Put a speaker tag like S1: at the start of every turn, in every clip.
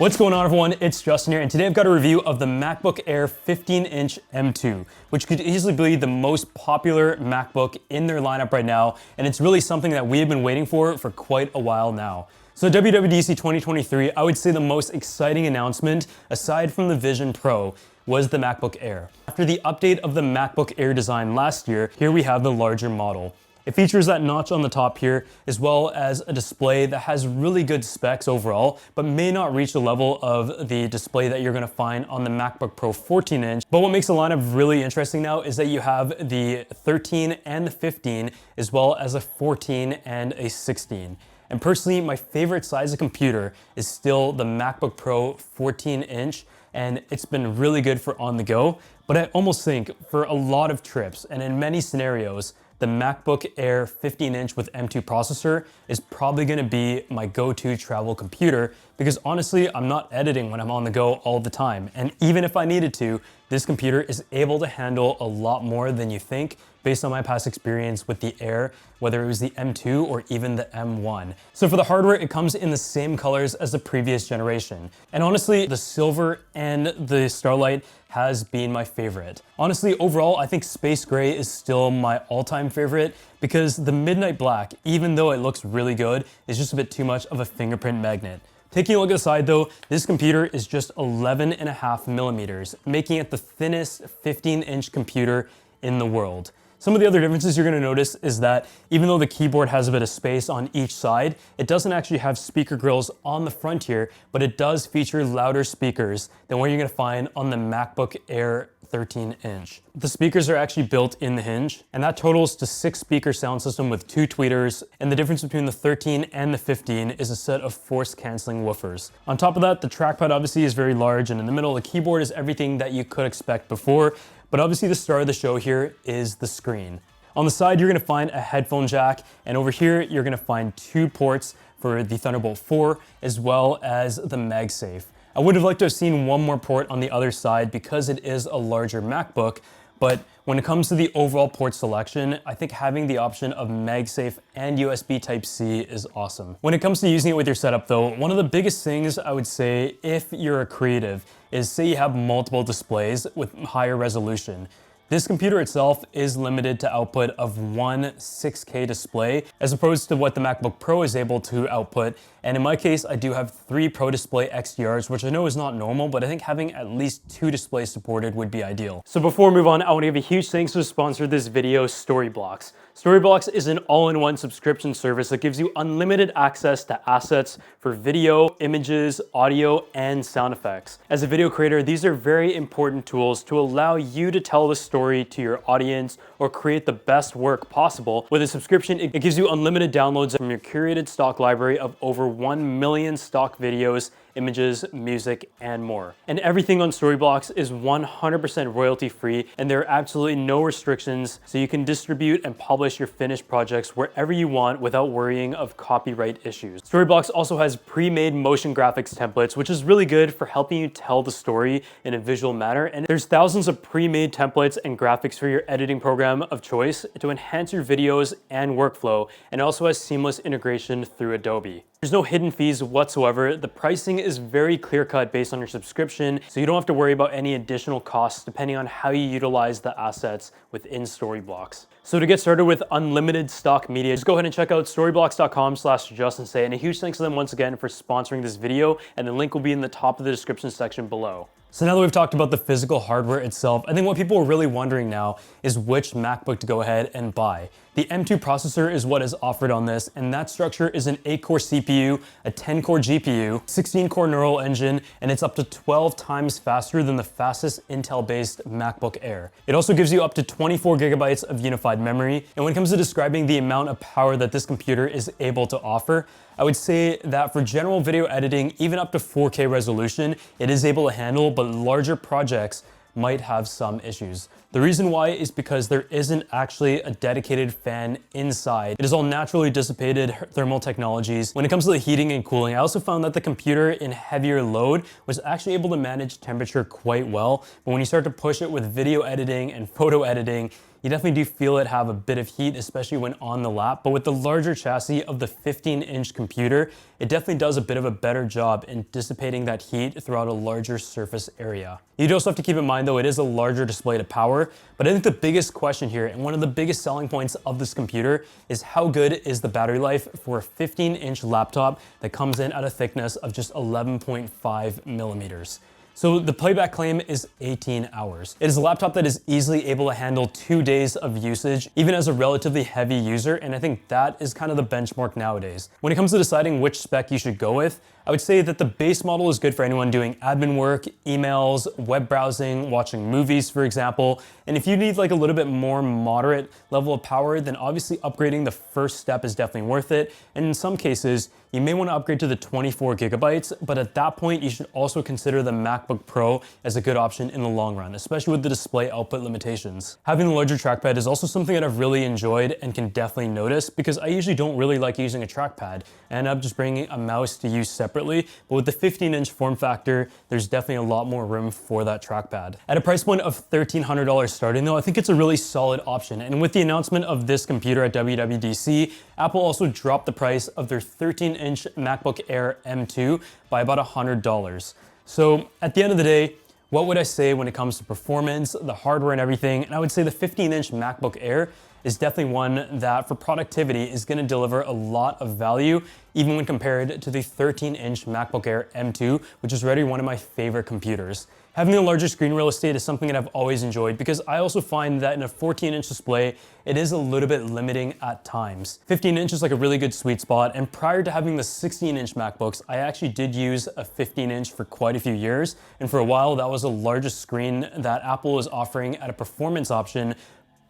S1: What's going on, everyone? It's Justin here, and today I've got a review of the MacBook Air 15-inch M2, which could easily be the most popular MacBook in their lineup right now, and it's really something that we have been waiting for quite a while now. So WWDC 2023, I would say the most exciting announcement, aside from the Vision Pro, was the MacBook Air. After the update of the MacBook Air design last year, here we have the larger model. It features that notch on the top here, as well as a display that has really good specs overall, but may not reach the level of the display that you're gonna find on the MacBook Pro 14-inch. But what makes the lineup really interesting now is that you have the 13 and the 15, as well as a 14 and a 16. And personally, my favorite size of computer is still the MacBook Pro 14-inch, and it's been really good for on the go. But I almost think for a lot of trips and in many scenarios, the MacBook Air 15-inch with M2 processor is probably gonna be my go-to travel computer because honestly, I'm not editing when I'm on the go all the time. And even if I needed to, this computer is able to handle a lot more than you think based on my past experience with the Air, whether it was the M2 or even the M1. So for the hardware, it comes in the same colors as the previous generation. And honestly, the silver and the Starlight has been my favorite. Honestly, overall, I think Space Gray is still my all-time favorite because the Midnight Black, even though it looks really good, is just a bit too much of a fingerprint magnet. Taking a look at the side though, this computer is just 11.5 millimeters, making it the thinnest 15-inch computer in the world. Some of the other differences you're gonna notice is that even though the keyboard has a bit of space on each side, it doesn't actually have speaker grills on the front here, but it does feature louder speakers than what you're gonna find on the MacBook Air 13-inch. The speakers are actually built in the hinge, and that totals to 6-speaker sound system with 2 tweeters, and the difference between the 13 and the 15 is a set of force-canceling woofers. On top of that, the trackpad obviously is very large, and in the middle, the keyboard is everything that you could expect before, but obviously the star of the show here is the screen. On the side, you're gonna find a headphone jack, and over here, you're gonna find 2 ports for the Thunderbolt 4, as well as the MagSafe. I would have liked to have seen one more port on the other side because it is a larger MacBook, but when it comes to the overall port selection, I think having the option of MagSafe and USB Type-C is awesome. When it comes to using it with your setup though, one of the biggest things I would say if you're a creative is say you have multiple displays with higher resolution. This computer itself is limited to output of one 6K display as opposed to what the MacBook Pro is able to output. And in my case, I do have 3 Pro Display XDRs, which I know is not normal, but I think having at least 2 displays supported would be ideal. So before we move on, I want to give a huge thanks to the sponsor of this video, Storyblocks. Storyblocks is an all-in-one subscription service that gives you unlimited access to assets for video, images, audio, and sound effects. As a video creator, these are very important tools to allow you to tell the story to your audience or create the best work possible. With a subscription, it gives you unlimited downloads from your curated stock library of over 1 million stock videos, images, music, and more. And everything on Storyblocks is 100% royalty free, and there are absolutely no restrictions, so you can distribute and publish your finished projects wherever you want without worrying of copyright issues. Storyblocks also has pre-made motion graphics templates, which is really good for helping you tell the story in a visual manner. And there's thousands of pre-made templates and graphics for your editing program of choice to enhance your videos and workflow, and it also has seamless integration through Adobe. There's no hidden fees whatsoever. The pricing is very clear-cut based on your subscription, so you don't have to worry about any additional costs depending on how you utilize the assets within Storyblocks. So to get started with unlimited stock media, just go ahead and check out storyblocks.com/JustinSay, and a huge thanks to them once again for sponsoring this video, and the link will be in the top of the description section below. So now that we've talked about the physical hardware itself, I think what people are really wondering now is which MacBook to go ahead and buy. The M2 processor is what is offered on this, and that structure is an 8-core CPU, a 10-core GPU, 16-core neural engine, and it's up to 12 times faster than the fastest Intel-based MacBook Air. It also gives you up to 24 gigabytes of unified memory, and when it comes to describing the amount of power that this computer is able to offer, I would say that for general video editing, even up to 4K resolution, it is able to handle, but larger projects might have some issues. The reason why is because there isn't actually a dedicated fan inside. It is all naturally dissipated thermal technologies. When it comes to the heating and cooling, I also found that the computer in heavier load was actually able to manage temperature quite well, but when you start to push it with video editing and photo editing, you definitely do feel it have a bit of heat, especially when on the lap. But with the larger chassis of the 15-inch computer, it definitely does a bit of a better job in dissipating that heat throughout a larger surface area. You'd also have to keep in mind though, it is a larger display to power, but I think the biggest question here, and one of the biggest selling points of this computer, is how good is the battery life for a 15-inch laptop that comes in at a thickness of just 11.5 millimeters. So the playback claim is 18 hours. It is a laptop that is easily able to handle 2 days of usage, even as a relatively heavy user, and I think that is kind of the benchmark nowadays. When it comes to deciding which spec you should go with, I would say that the base model is good for anyone doing admin work, emails, web browsing, watching movies, for example. And if you need like a little bit more moderate level of power, then obviously upgrading the first step is definitely worth it. And in some cases, you may want to upgrade to the 24 gigabytes, but at that point, you should also consider the MacBook Pro as a good option in the long run, especially with the display output limitations. Having the larger trackpad is also something that I've really enjoyed and can definitely notice, because I usually don't really like using a trackpad. I end up just bringing a mouse to use separately, but with the 15-inch form factor, there's definitely a lot more room for that trackpad. At a price point of $1,300 starting though, I think it's a really solid option. And with the announcement of this computer at WWDC, Apple also dropped the price of their 13-inch MacBook Air M2 by about $100. So at the end of the day, what would I say when it comes to performance, the hardware and everything? And I would say the 15-inch MacBook Air is definitely one that for productivity is going to deliver a lot of value, even when compared to the 13-inch MacBook Air M2, which is already one of my favorite computers. Having the larger screen real estate is something that I've always enjoyed, because I also find that in a 14-inch display, it is a little bit limiting at times. 15-inch is like a really good sweet spot, and prior to having the 16-inch MacBooks, I actually did use a 15-inch for quite a few years, and for a while that was the largest screen that Apple was offering at a performance option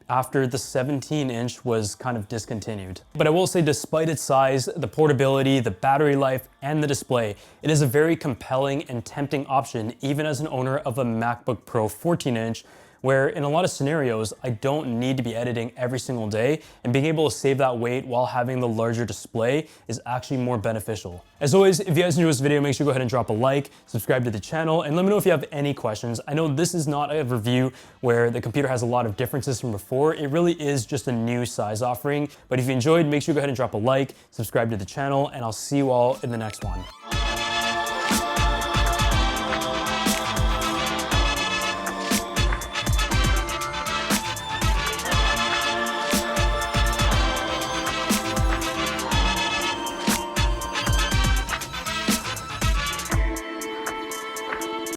S1: after the 17-inch was kind of discontinued. But I will say, despite its size, the portability, the battery life, and the display, it is a very compelling and tempting option, even as an owner of a MacBook Pro 14-inch, where in a lot of scenarios, I don't need to be editing every single day, and being able to save that weight while having the larger display is actually more beneficial. As always, if you guys enjoyed this video, make sure to go ahead and drop a like, subscribe to the channel, and let me know if you have any questions. I know this is not a review where the computer has a lot of differences from before. It really is just a new size offering. But if you enjoyed, make sure to go ahead and drop a like, subscribe to the channel, and I'll see you all in the next one.